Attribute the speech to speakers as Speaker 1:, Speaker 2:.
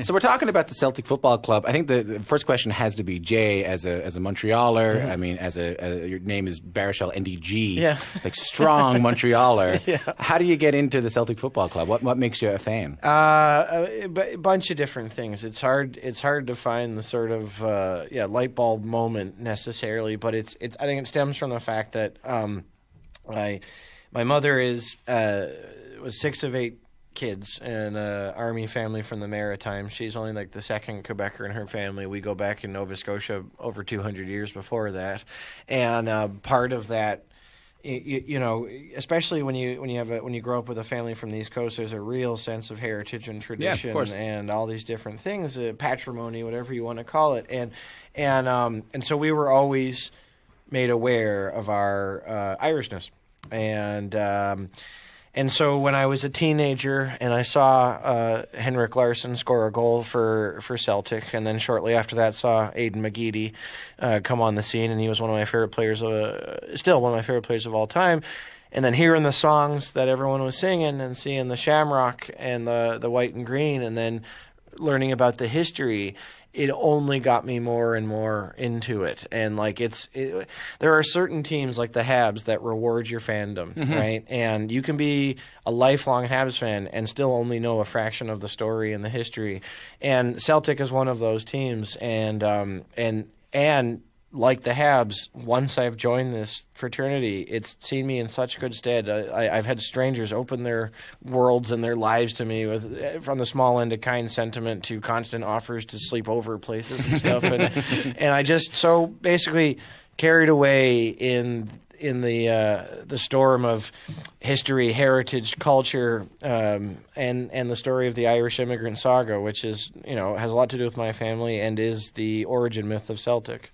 Speaker 1: So we're talking about the Celtic Football Club. I think the first question has to be Jay as a Montrealer. I mean, your name is Baruchel, NDG.
Speaker 2: Yeah.
Speaker 1: Like strong Montrealer.
Speaker 2: Yeah.
Speaker 1: How do you get into the Celtic Football Club? What makes you a fan?
Speaker 2: A bunch of different things. It's hard to find the sort of light bulb moment necessarily, but I think it stems from the fact that my mother was 6 of 8 kids in an army family from the Maritimes. She's only like the second Quebecer in her family. We go back in Nova Scotia over 200 years before that, and part of that, you know, especially when you grow up with a family from the East Coast, there's a real sense of heritage and tradition, and all these different things, patrimony, whatever you want to call it, and so we were always made aware of our Irishness, and so when I was a teenager and I saw Henrik Larsson score a goal for Celtic, and then shortly after that saw Aidan McGeady come on the scene, and he was one of my favorite players, still one of my favorite players of all time. And then hearing the songs that everyone was singing and seeing the shamrock and the white and green, and then learning about the history, it only got me more and more into it. And like there are certain teams like the Habs that reward your fandom, right? And you can be a lifelong Habs fan and still only know a fraction of the story and the history. And Celtic is one of those teams. And like the Habs, once I've joined this fraternity, it's seen me in such good stead. I've had strangers open their worlds and their lives to me, from the small end of kind sentiment to constant offers to sleep over places and stuff. And I just so basically carried away in the storm of history, heritage, culture, and the story of the Irish immigrant saga, which is, you know, has a lot to do with my family and is the origin myth of Celtic.